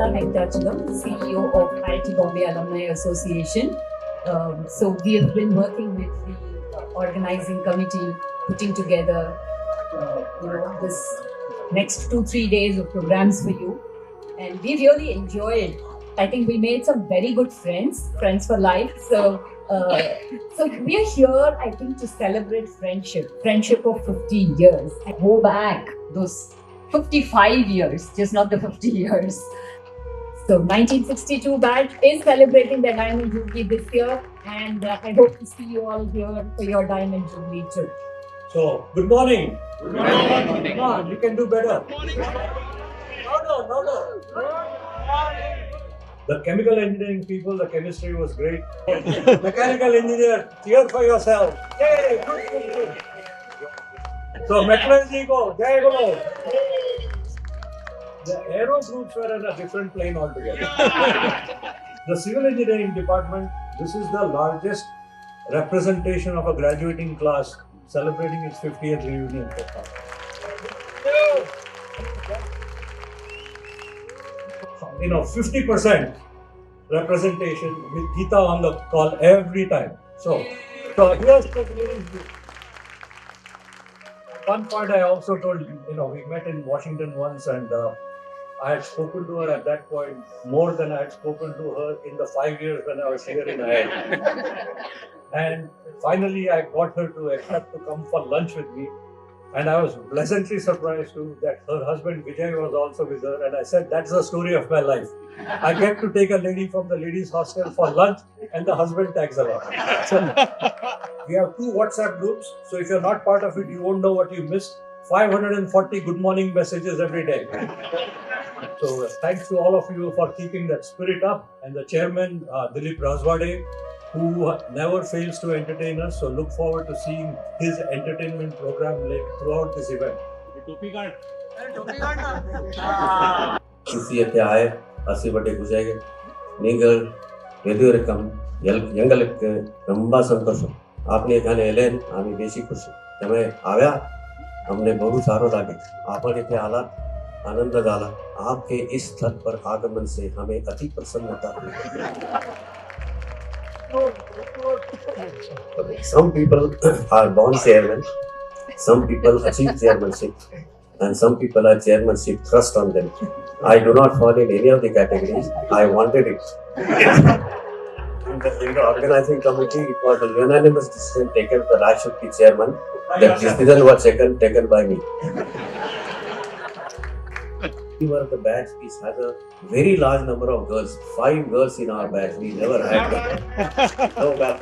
Sharada Venkatachalam, CEO of IIT Bombay Alumni Association. So we have been working with the organizing committee, putting together, this next 2-3 days of programs for you, and we really enjoyed. I think we made some very good friends for life. So we are here, I think, to celebrate friendship of 50 years. I go back those 55 years, just not the 50 years. So 1962 batch is celebrating their Diamond Jubilee this year, and I hope to see you all here for your Diamond Jubilee too. So, good morning. Good morning. Come on, you can do better. Louder. The chemical engineering people, the chemistry was great. Mechanical engineer, cheer for yourself. Yay! Good. So, metallurgy go, jai go. The aero groups were in a different plane altogether. The civil engineering department, this is the largest representation of a graduating class celebrating its 50th reunion. 50% representation with Geeta on the call every time. So here's the one point I also told you, we met in Washington once, and I had spoken to her at that point more than I had spoken to her in the 5 years when I was here in IIT. And finally, I got her to accept to come for lunch with me. And I was pleasantly surprised too that her husband Vijay was also with her. And I said, that's the story of my life. I get to take a lady from the ladies' hostel for lunch, and the husband tags along. So we have 2 WhatsApp groups. So if you're not part of it, you won't know what you missed. 540 good morning messages every day. So thanks to all of you for keeping that spirit up. And the chairman, Dilip Razwade, who never fails to entertain us. So look forward to seeing his entertainment program throughout this event. ಆಸೆಪಟ್ಟೆ ಖುಷಿಯಾಗಿ ನೀವು ಎದುರಕಂ ಎಂಗಲಕ್ಕೆ ತುಂಬ ಸಂತೋಷ आपने खाने Allen आम्ही बेसी खुशी त्यामुळे आव्या हमने बहुत सारो लागे आपण इथे आला आनंद झाला आपके इस स्थल पर आगमन से हमें अति प्रसन्नता हुई Some people are born chairman, some people achieve chairmanship, and some people are chairmanship thrust on them. I do not fall in any of the categories. I wanted it. In the organizing committee, it was a unanimous decision taken that I should be chairman. That decision was taken by me. We were the batch which has a very large number of girls. 5 girls in our batch. We never had that. No bad.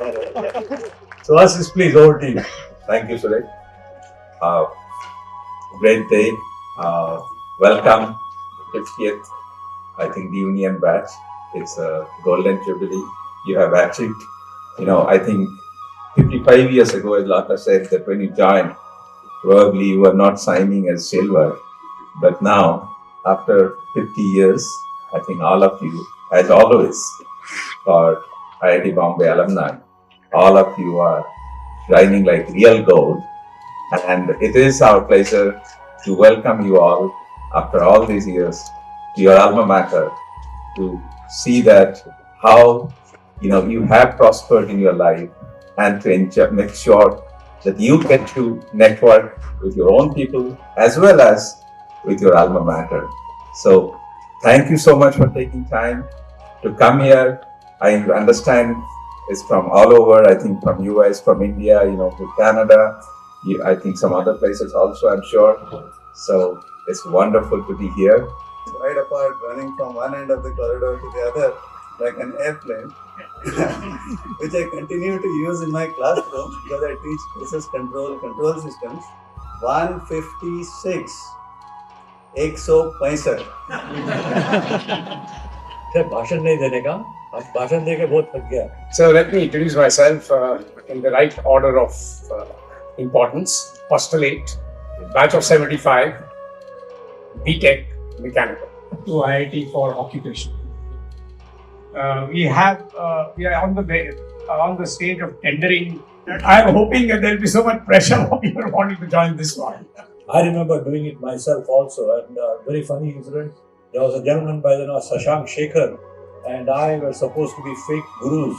So Ashish, please, over to you. Thank you, Suresh. Great day. Welcome to 50th, I think, the Union batch. It's a golden jubilee. You have achieved, I think 55 years ago, as Lata said, that when you joined, probably you were not signing as silver. But now, after 50 years, I think all of you, as always, for IIT Bombay alumni, all of you are shining like real gold. And it is our pleasure to welcome you all after all these years to your alma mater, to see that how you have prospered in your life, and to make sure that you get to network with your own people as well as with your alma mater. So thank you so much for taking time to come here. I understand it's from all over, I think from US, from India, to Canada, I think some other places also, I'm sure. So it's wonderful to be here. Right apart, running from one end of the corridor to the other like an airplane, which I continue to use in my classroom because I teach process control systems. 156, 165. भाषण नहीं देने का, अब भाषण देके बहुत थक गया. So let me introduce myself in the right order of importance. Postulate, batch of 75, BTech, mechanical, to IIT for occupation. We are on the stage of tendering. I am hoping that there will be so much pressure of people wanting to join this one. I remember doing it myself also, and very funny incident. there was a gentleman by the name of Shashank Shekhar, and I were supposed to be fake gurus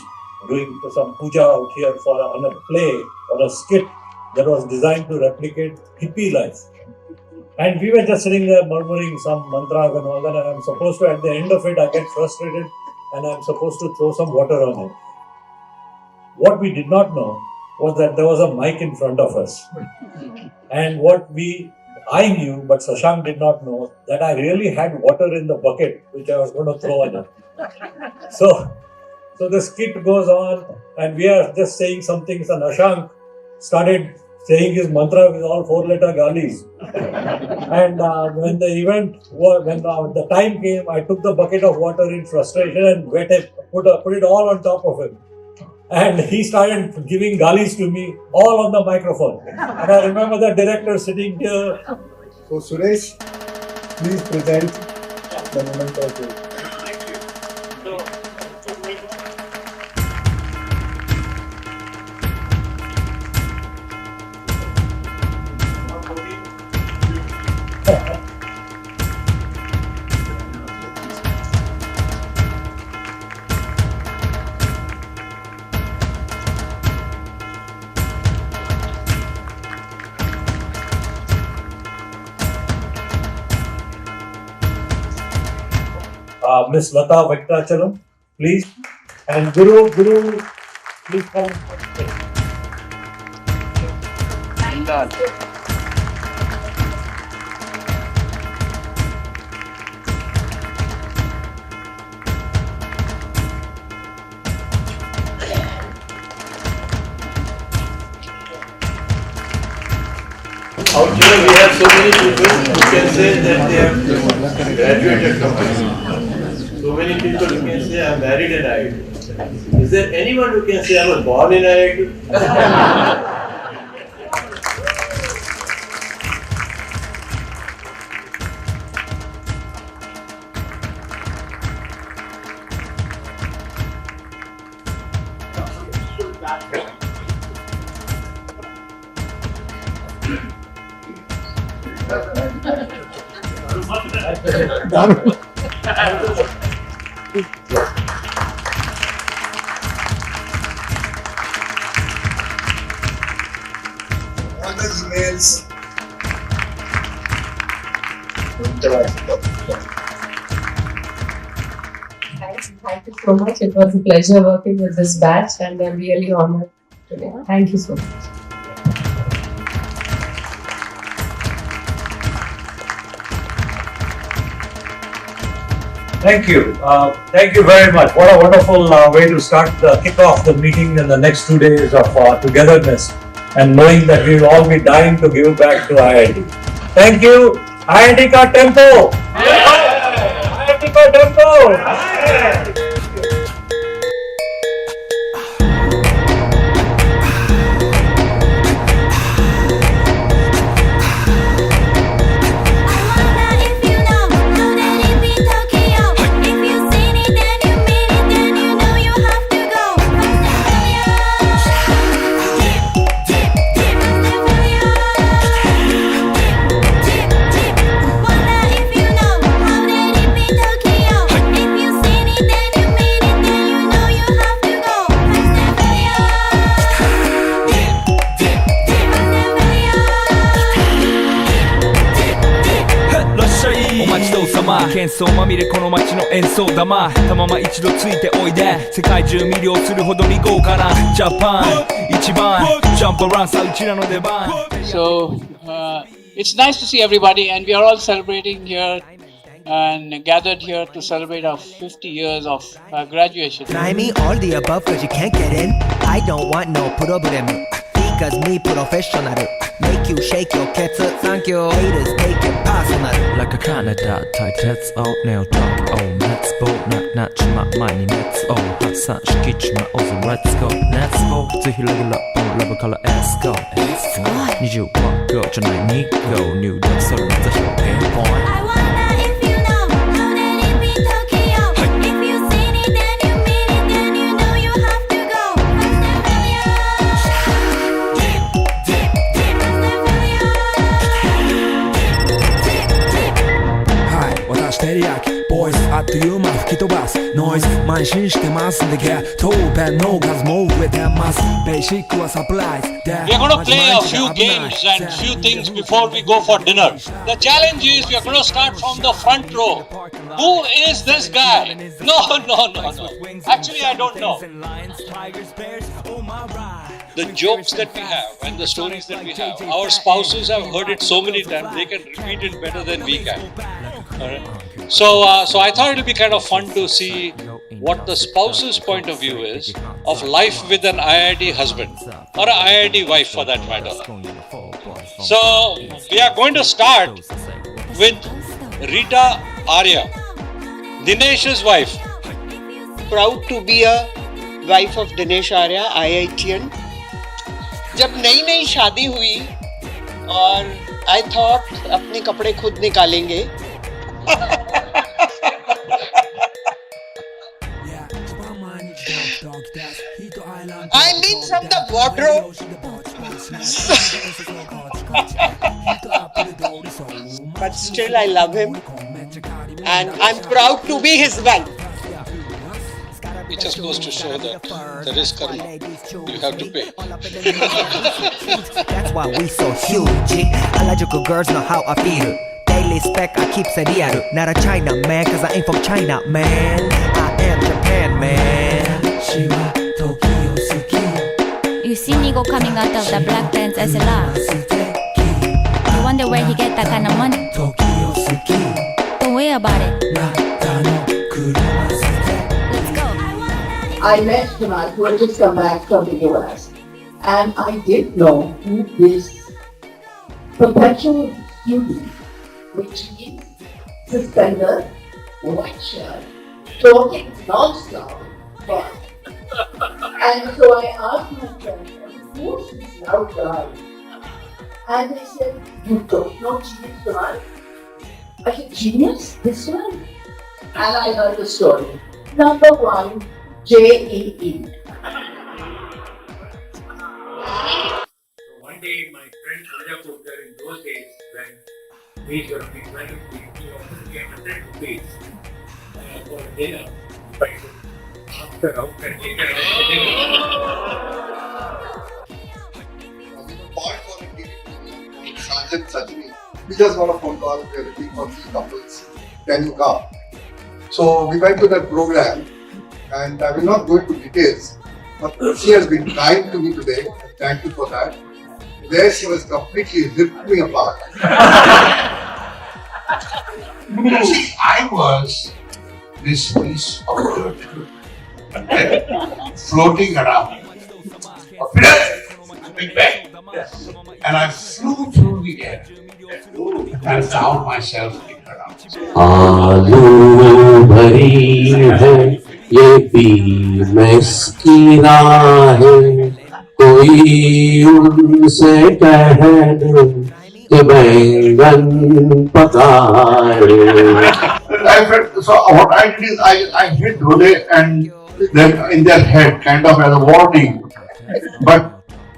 doing some puja out here on a play or a skit that was designed to replicate hippie life. And we were just sitting there murmuring some mantras and all that, and I'm supposed to, at the end of it, I get frustrated and I'm supposed to throw some water on it. What we did not know was that there was a mic in front of us. And I knew, but Shashank did not know, that I really had water in the bucket which I was going to throw on it. So the skit goes on, and we are just saying some things, and Shashank started saying his mantra with all 4-letter galis. And when the time came, I took the bucket of water in frustration and put it all on top of him. And he started giving galis to me all on the microphone. And I remember the director sitting here. So Suresh, please present the moment of truth. Miss Lata Venkatachalam, please. And Guru, please come. Out here we have so many people who can say that they have graduated from high school. So many people who can say I am married in IIT. Is there anyone who can say I was born in IIT? All the emails. Thank you so much. It was a pleasure working with this batch, and I'm really honored today. Thank you so much. Thank you. Thank you very much. What a wonderful way to kick off the meeting in the next 2 days of togetherness and knowing that we will all be dying to give back to IIT. Thank you. IIT ka tempo. IIT ka tempo.喧騒まみれこの街の演奏玉たまま一度ついておいで世界中魅了するほどに豪華なジャパン一番ジャンプランさうちらの出番 So it's nice to see everybody, and we are all celebrating here and gathered here to celebrate our 50 years of graduation. I mean all the above cause you can't get in. I don't want no problem because me professional. Make you shake your cats, thank you. Haters take it personal. Like a Canada tight heads out nail talk oh let's goなっちま前に熱を発散しきちまおうぜ Let's go Let's go ぜひレギュラーラブから Let's go Let's go 21 go じゃない2 go 入力それまた表現 point照り焼き吹き飛ばすノイズ慢心してますんでゲットペンの数も増えてますベーシックはサプライズで We are going to play a few games and few things before we go for dinner. The challenge is we are going to start from the front row. Who is this guy? No. Actually, I don't know. The jokes that we have and the stories that we have, our spouses have heard it so many times, they can repeat it better than we can. Alright? So I thought it would be kind of fun to see what the spouse's point of view is of life with an IIT husband or an IIT wife for that matter. So we are going to start with Rita Arya, Dinesh's wife. Proud to be a wife of Dinesh Arya, IITian. जब नई नई शादी हुई और I thought अपने कपड़े खुद निकालेंगे. I mean from the wardrobe. But still I love him and I'm proud to be his wife. It just goes to show that there is karma. You have to pay. That's why we so huge. Harajuku girls know how I feel. Daily spec I keep it real. Not a China man, cause I ain't from China, man. I am Japan, man. You see Nigo coming out of the black pants SLR. You wonder where he get that kind of money. Don't worry about it. I met Himal, who had just come back from the US, and I did know who this perpetual beauty, which is suspender, white shirt, talking non-stop, but. And so I asked my friends, who's this loud guy? And they said, you don't know Genius Himal? I said, Genius? This one? And I heard the story. Number one, JEE. One day, my friend Raja Pokar, in those days, when we were planning to get 100 rupees for dinner, but after out and later, Sergeant Sajini, we just got a phone call, we are looking for 3 couples. Can you come? So we went to that program. And I will not go into details, but she has been kind to me today. Thank you for that. There she was completely ripped me apart. See, I was this piece of dirt floating around. A big bang. And I flew through the air and found myself in her arms. आलू भरी है ये beams की राहें कोई उनसे कह दे कि बैंगन पकाए. So what I did is I hit Rode and them in their head kind of as a warning. But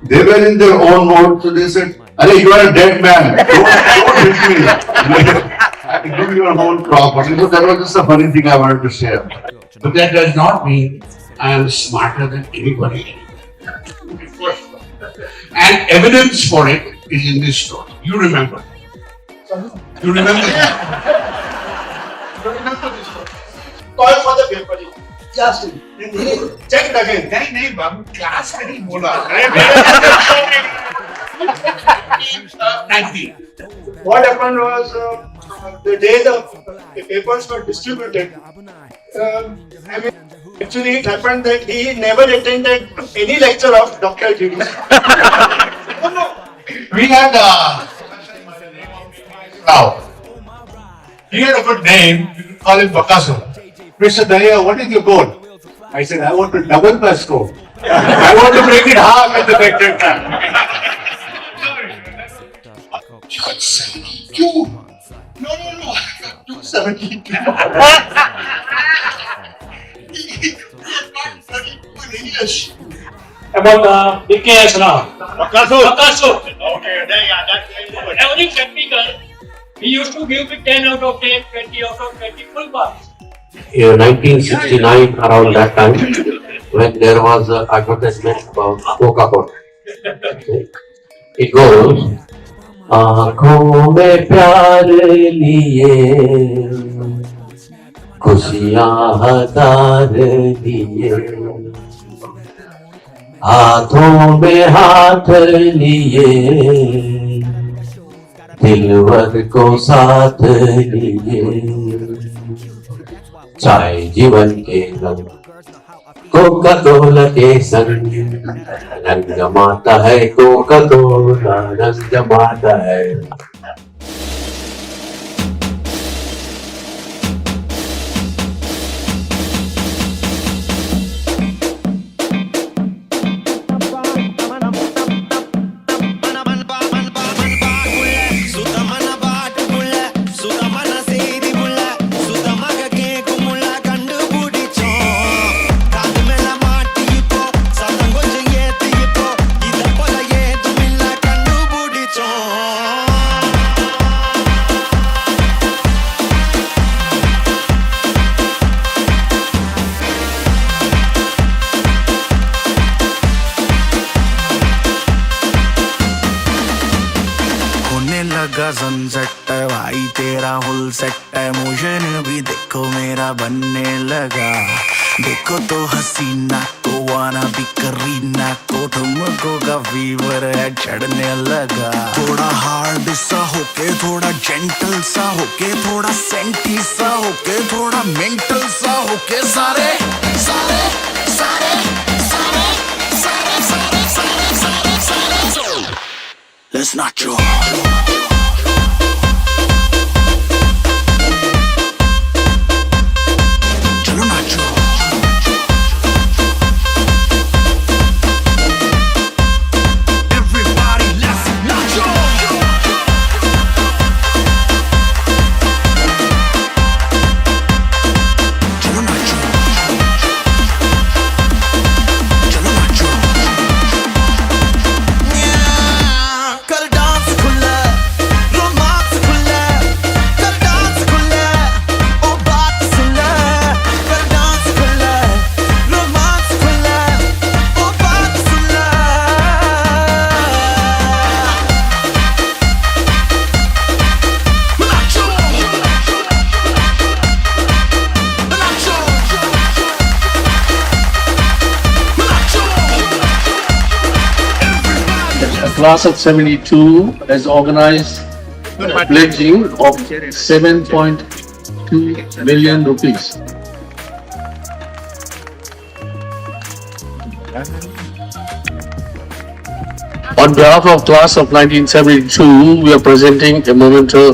they were in their own mode, so they said, "Arey, you are a dead man. Don't hit me." Do your own property. So that was just a funny thing I wanted to share. But that does not mean I am smarter than anybody. And evidence for it is in this story. You remember. You remember that? You remember this story. Call for the paper. Just check it again. नहीं बाबू class में नहीं बोला. 90. What happened was the day the papers were distributed, actually it happened that he never attended any lecture of Dr. GD. We had now he had a good name. You could call him Bakaso. Mr. Daya, what is your goal? I said, I want to double my score. I want to make it half at the lecture time. 72. No, I got 272. About BKS now. Bakaso. Okay, that's Every technical, he used to give me 10 out of 10, 20 out of 20 full marks. in 1969, around that time, when there was an advertisement about Coca-Cola. It goes, आँखों में प्यार लिए खुशियाँ हजार लिए हाथों में हाथ लिए दिलवर को साथ लिए चाहे जीवन के रंग कोका कोला के संग रंग जमाता है कोका कोला रंग जमाता है लगा सनसेट है भाई तेरा फुल सेट है मोशन भी देखो मेरा बनने लगा देखो तो हसीना को वाना भी करीना को तुमको का फीवर है चढ़ने लगा थोड़ा हार्ड सा होके थोड़ा जेंटल सा होके थोड़ा सेंटी सा होके थोड़ा मेंटल सा होके सारे सारे सारे सारे सारे सारे सारे सारे सारे Let's not joke. Class of 72 has organized a pledging of 7.2 million rupees. On behalf of class of 1972, we are presenting a memento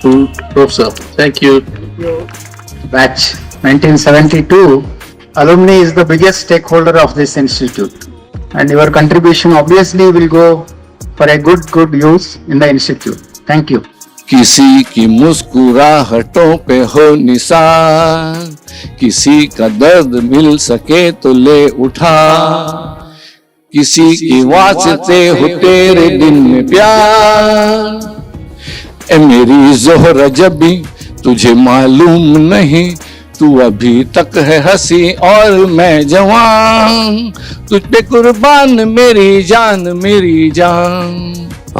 to Professor. Thank you. Batch 1972, alumni is the biggest stakeholder of this institute. And your contribution obviously will go for a good use in the institute. Thank you. किसी की मुस्कुराहटों पे हो निशान किसी का दर्द मिल सके तो ले उठा किसी के वास्ते हो तेरे दिन में प्यार ए मेरी जोहरा जबी तुझे मालूम नहीं तू अभी तक है हंसी और मैं जवान तुझ पे कुर्बान मेरी जान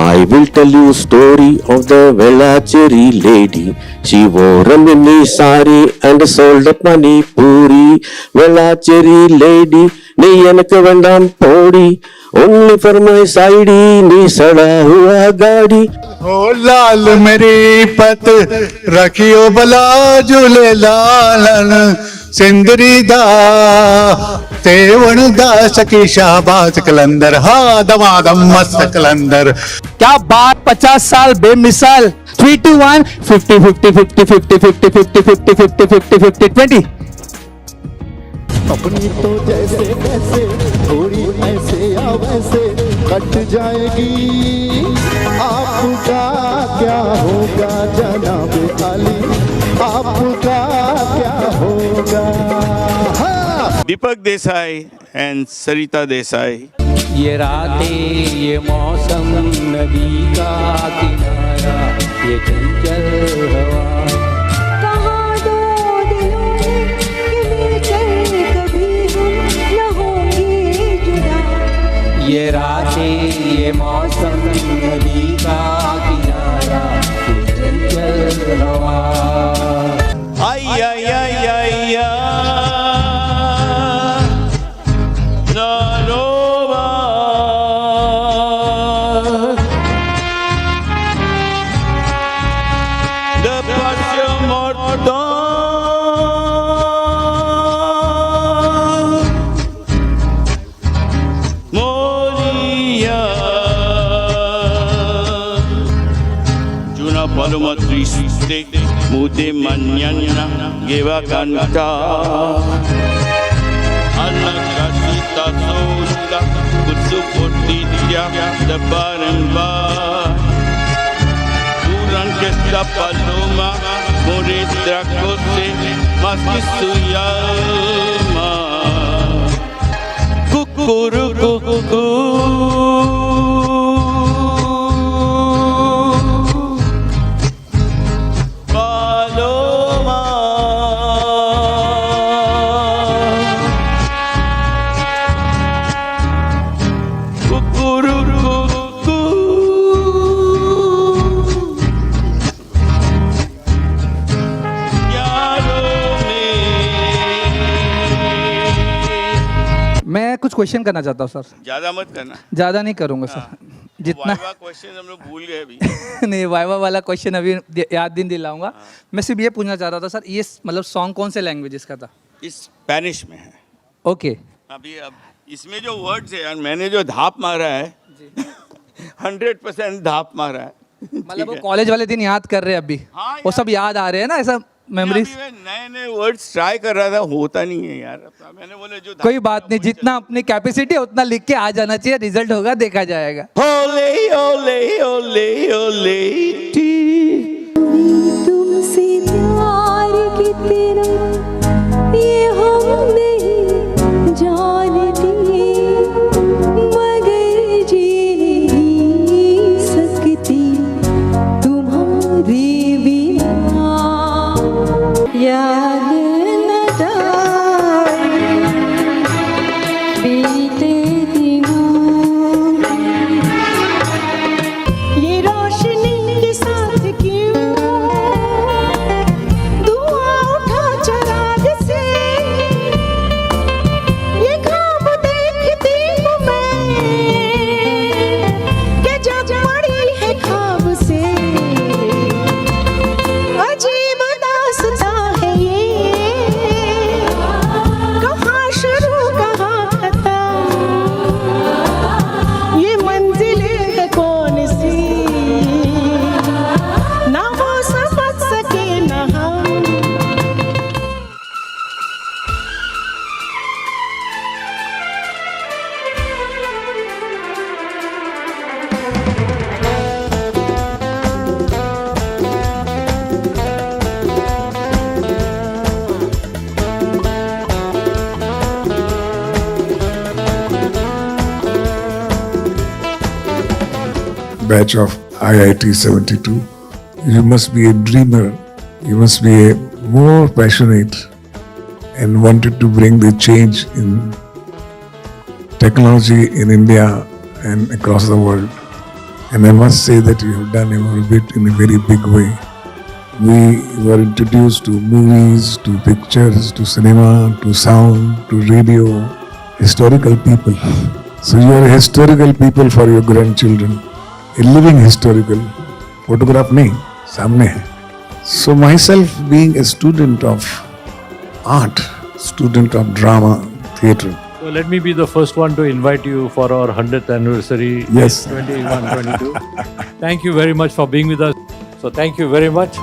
I will tell you a story of the Velacheri lady. She wore a mini sari and sold a pani puri. Velacheri lady, nee enak vendam podi. Only for my side, nee sada hua gaadi. ओ लाल मेरी पत रखियो बला झूले लालन सिंदरी दा तेवण दा सकी शाबाज कलंदर हा दमादम मस्त कलंदर क्या बात 50 साल बेमिसाल 3 to 1 50 50 50 50 50 50 50 50 50 50 20 अपनी तो जैसे कैसे थोड़ी ऐसे या वैसे कट जाएगी आपका क्या होगा जनाब अली आपका क्या होगा दीपक देसाई एंड सरिता देसाई ये रातें ये मौसम नदी का किनारा ये चंचल हवा कहाँ दो दिलों ने ये रातें ये मौसम नदी का किनारा चंचल हवा Ay, ay, ay, ay, ay. Naroba. The passion mortal. Moria. Juna paloma triste. Mude mañana lleva a cantar alla casita sola con su portilla de bar en bar. Durante esta paloma morirá cose más que su llama. Cucurucucu. मैं कुछ question करना चाहता हूँ sir. ज्यादा मत करना। ज़्यादा नहीं करूँगा सर, जितना क्वेश्चन हम लोग भूल गए अभी। नहीं वाइवा वाला क्वेश्चन अभी याद दिन दिलाऊंगा। मैं सिर्फ ये पूछना चाह रहा था सर, ये मतलब सॉन्ग कौन से लैंग्वेजेस का था? स्पेनिश में है। ओके। अभी अब इसमें जो वर्ड्स है यार, मैंने जो धाप मारा है 100% धाप मारा है। मतलब वो कॉलेज वाले दिन याद कर रहे हैं अभी, वो सब याद आ रहे हैं ना, ऐसा मेमोरीज। नए नए वर्ड्स ट्राई कर रहा था, होता नहीं है यार। मैंने बोले जो कोई बात नहीं, जितना अपनी कैपेसिटी है उतना लिख के आ जाना चाहिए, रिजल्ट होगा देखा जाएगा। ओले ओले ओले ओले तुमसे प्यार कितना ये हम नहीं जानते, मगर जी नहीं सकती तुम्हारे बिना। याद न जाए बीते दिनों ये रोशनी के साथ क्यों धुआं उठा चिराग से, ये ख्वाब देखती हूँ मैं कि जब पड़ी है ख्वाब से। अजीब दास्तां है ये, कहाँ शुरू कहाँ खत्म, ये मंजिलें है कौन सी ना वो समझ सके ना हम। Batch of IIT 72. You must be a dreamer. You must be a more passionate and wanted to bring the change in technology in India and across the world. And I must say that you have done your bit in a very big way. We were introduced to movies, to pictures, to cinema, to sound, to radio, historical people. So you are a historical people for your grandchildren. A living historical. Photograph nahi, samne hai. So myself being a student of art, student of drama, theatre. So let me be the first one to invite you for our 100th anniversary. Yes. 21-22. Thank you very much for being with us. So thank you very much.